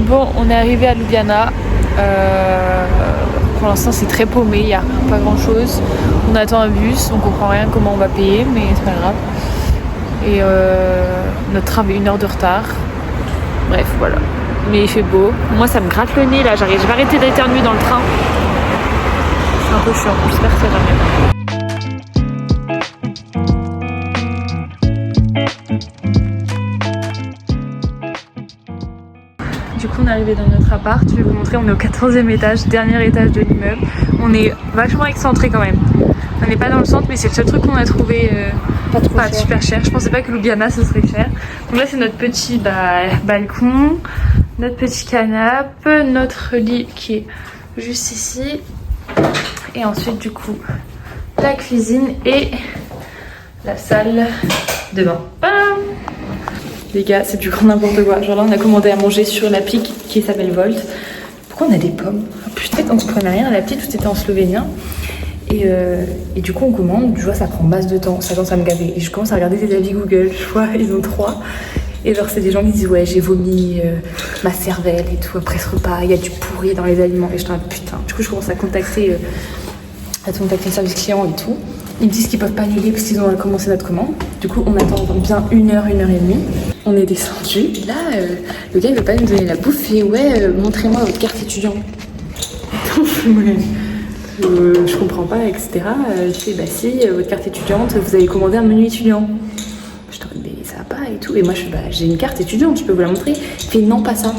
Bon, on est arrivé à Ljubljana. Pour l'instant, c'est très paumé, il n'y a pas grand chose. On attend un bus, on comprend rien comment on va payer, mais c'est pas grave. Et notre train avait 1 heure de retard. Bref, voilà. Mais il fait beau. Moi, ça me gratte le nez là, je vais arrêter d'éternuer dans le train. C'est un peu chiant, j'espère que ça va mieux. Du coup on est arrivé dans notre appart, je vais vous montrer, on est au 14e étage, dernier étage de l'immeuble. On est vachement excentré quand même. On n'est pas dans le centre mais c'est le seul truc qu'on a trouvé pas super cher. Je pensais pas que Ljubljana ce serait cher. Donc là c'est notre petit balcon, notre petit canapé, notre lit qui est juste ici. Et ensuite du coup la cuisine et la salle de bain. Les gars, c'est du grand n'importe quoi. Genre là, on a commandé à manger sur l'appli qui s'appelle Volt. Pourquoi on a des pommes? Putain, on comprenait rien à l'appli, tout était en slovénien. Et du coup, on commande. Je vois, ça prend masse de temps. Ça commence à me gaver. Et je commence à regarder des avis Google. Je vois, ils ont 3. Et genre, c'est des gens qui disent ouais, j'ai vomi ma cervelle et tout après ce repas. Il y a du pourri dans les aliments. Et je t'en putain. Du coup, je commence à contacter le service client et tout. Ils me disent qu'ils peuvent pas annuler parce qu'ils ont commencé notre commande. Du coup, on attend bien 1 heure, 1 heure et demie. On est descendu. Et là, le gars il veut pas nous donner la bouffe. Et ouais, montrez-moi votre carte étudiant. Je comprends pas, etc. Je fais bah si, votre carte étudiante, vous avez commandé un menu étudiant. Je te dis mais ça va pas et tout. Et moi je fais bah j'ai une carte étudiante, je peux vous la montrer. Il fait non pas ça.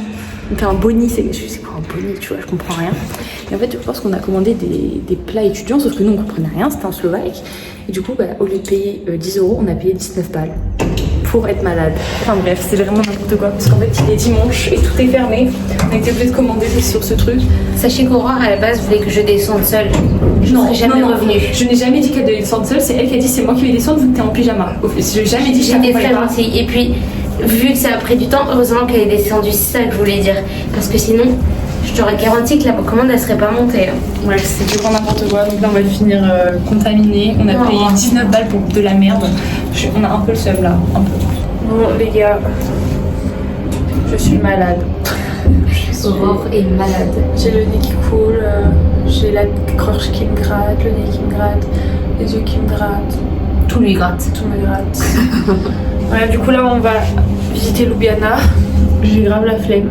Il me fait un boni, je sais quoi un boni, tu vois, je comprends rien. Et en fait je pense qu'on a commandé des plats étudiants, sauf que nous on comprenait rien, c'était en slovaque. Et du coup bah, au lieu de payer 10 €, on a payé 19 balles. Pour être malade. Enfin bref, c'est vraiment n'importe quoi. Parce qu'en fait, il est dimanche et tout est fermé. On a été obligé de commander sur ce truc. Sachez qu'Aurore, à la base, voulait que je descende seule. Je ne serais jamais revenue. Je n'ai jamais dit qu'elle devait descendre seule. C'est elle qui a dit c'est moi qui vais descendre vu que t'es en pyjama. Je n'ai jamais dit que j'étais très gentille. Et puis, vu que ça a pris du temps, heureusement qu'elle est descendue. C'est ça que je voulais dire. Parce que sinon, je t'aurais garanti que la commande, elle serait pas montée. Ouais, c'est du grand n'importe quoi. Donc là, on va finir contaminé. On a payé 19 balles pour de la merde. On a un peu le seum là. Un peu. Bon, les gars, je suis malade. Aurore est malade. J'ai le nez qui coule, j'ai la gorge qui me gratte, le nez qui me gratte, les yeux qui me grattent. Tout lui gratte. Tout me gratte. Ouais, du coup, là, on va visiter Ljubljana. J'ai grave la flemme.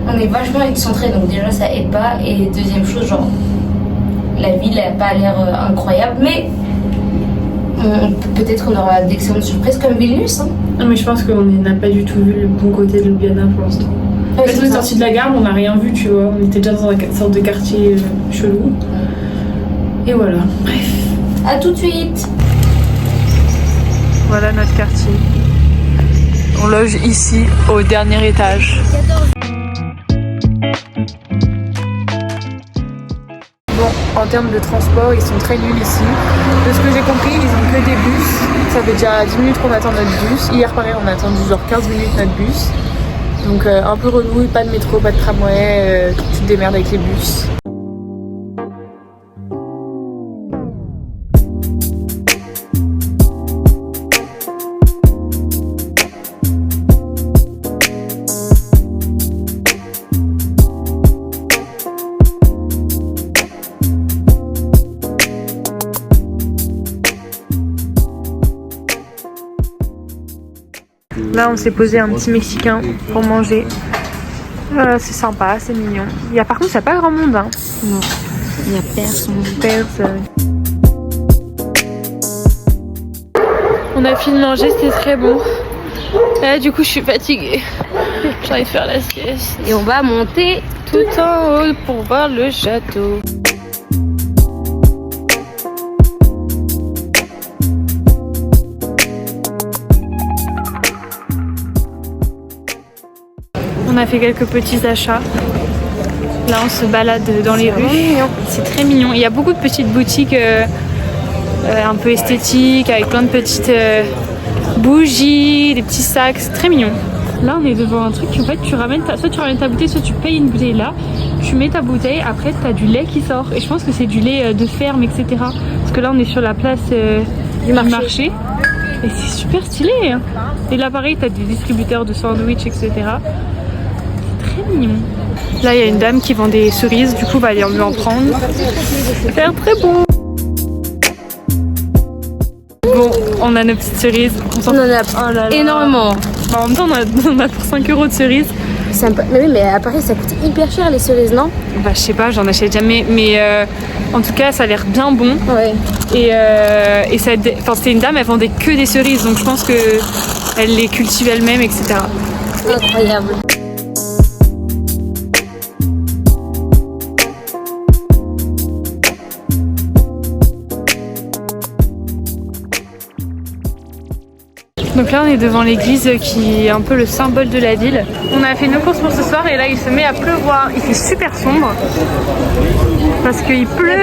On est vachement excentré, donc déjà ça aide pas. Et deuxième chose, genre, la ville n'a pas l'air incroyable, mais peut-être qu'on aura d'excellentes surprises comme Vilnius. Hein. Non, mais je pense qu'on n'a pas du tout vu le bon côté de Ljubljana pour l'instant. En fait, on est sorti de la gare, on n'a rien vu, tu vois. On était déjà dans une sorte de quartier chelou. Et voilà, bref. À tout de suite. Voilà notre quartier. On loge ici, au dernier étage. Bon, en termes de transport, ils sont très nuls ici. De ce que j'ai compris, ils ont que des bus. Ça fait déjà 10 minutes qu'on attend notre bus. Hier, pareil, on a attendu genre 15 minutes notre bus. Donc un peu relou, pas de métro, pas de tramway, tu te démerdes avec les bus. Là on s'est posé un petit mexicain pour manger. C'est sympa, c'est mignon. Par contre il n'y a pas grand monde hein. Non, il n'y a personne. On a fini de manger, c'était très bon. Là du coup je suis fatiguée. J'ai envie de faire la sieste. Et on va monter tout en haut pour voir le château. On a fait quelques petits achats. Là on se balade dans les rues. C'est très mignon. Il y a beaucoup de petites boutiques un peu esthétiques avec plein de petites bougies, des petits sacs. C'est très mignon. Là on est devant un truc. En fait tu ramènes soit tu ramènes ta bouteille, soit tu payes une bouteille là. Tu mets ta bouteille, après tu as du lait qui sort. Et je pense que c'est du lait de ferme, etc. Parce que là on est sur la place du marché. Et c'est super stylé hein. Et là pareil tu as des distributeurs de sandwichs, etc. très mignon. Là, il y a une dame qui vend des cerises, du coup, on va aller lui en prendre. Ça a l'air très bon. Bon, on a nos petites cerises. On en a énormément. En même temps, on a pour 5 € de cerises. Mais oui, mais à Paris, ça coûte hyper cher les cerises, non? Bah, je sais pas, j'en achète jamais. Mais en tout cas, ça a l'air bien bon. Ouais. Et c'était une dame, elle vendait que des cerises. Donc je pense qu'elle les cultive elle-même, etc. Incroyable. Donc là on est devant l'église qui est un peu le symbole de la ville. On a fait nos courses pour ce soir et là il se met à pleuvoir. Il fait super sombre parce qu'il pleut.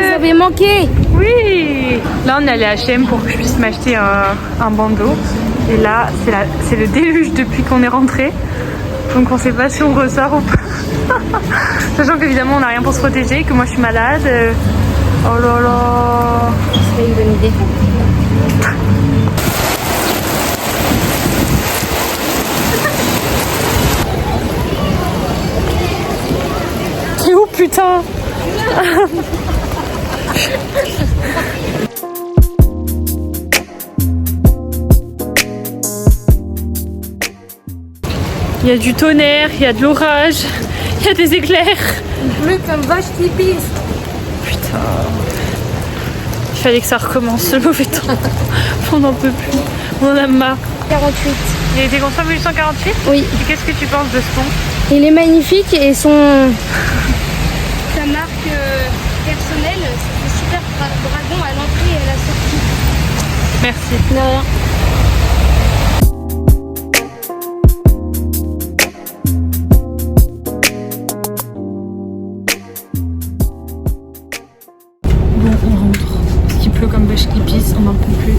Vous avez manqué. Oui. Là on est allé à H&M pour que je puisse m'acheter un bandeau. Et là c'est le déluge depuis qu'on est rentré. Donc on sait pas si on ressort ou pas. Sachant qu'évidemment on n'a rien pour se protéger, que moi je suis malade. Oh là là. C'est une bonne idée. C'est où putain? Il y a du tonnerre, il y a de l'orage, il y a des éclairs. Il pleut comme vache qui pisse. Putain. Il fallait que ça recommence ce mauvais temps. On n'en peut plus. On en a marre. 48. Il a été construit en 1848? Oui. Et qu'est-ce que tu penses de ce pont? Il est magnifique et sa marque personnelle, c'est le super dragon à l'entrée et à la sortie. Merci. De rien. Bon, on rentre. Parce qu'il pleut comme vache qui pisse, on n'en peut plus.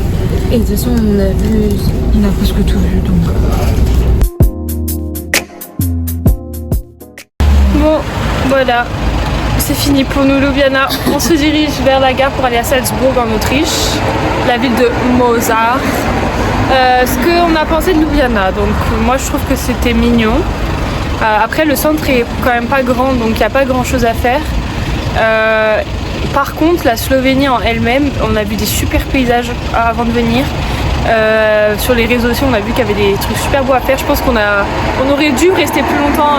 Et de toute façon, On a presque tout vu donc. Bon, voilà. C'est fini pour nous, Ljubljana. On se dirige vers la gare pour aller à Salzbourg en Autriche, la ville de Mozart. Ce qu'on a pensé de Ljubljana, donc moi je trouve que c'était mignon. Après le centre est quand même pas grand, donc il n'y a pas grand chose à faire. Par contre la Slovénie en elle-même, on a vu des super paysages avant de venir. Sur les réseaux sociaux on a vu qu'il y avait des trucs super beaux à faire. Je pense qu'on aurait dû rester plus longtemps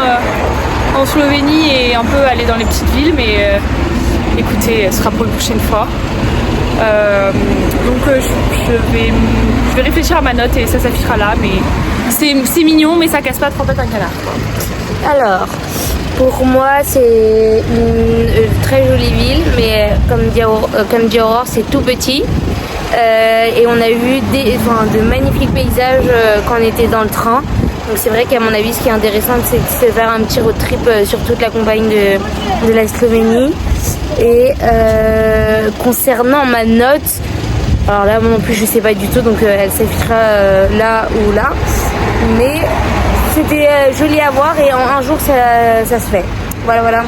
en Slovénie et un peu aller dans les petites villes, mais écoutez, ce sera pour une prochaine fois. Donc je vais réfléchir à ma note et ça s'affichera là, mais c'est mignon, mais ça casse pas trop un canard. Alors, pour moi, c'est une très jolie ville, mais comme dit Aurore, c'est tout petit. Et on a vu de magnifiques paysages quand on était dans le train. Donc c'est vrai qu'à mon avis, ce qui est intéressant, c'est de se faire un petit road trip sur toute la campagne de la Slovénie. Et concernant ma note, alors là, moi non plus, je sais pas du tout, donc elle s'affichera là ou là. Mais c'était joli à voir et en un jour, ça se fait. Voilà.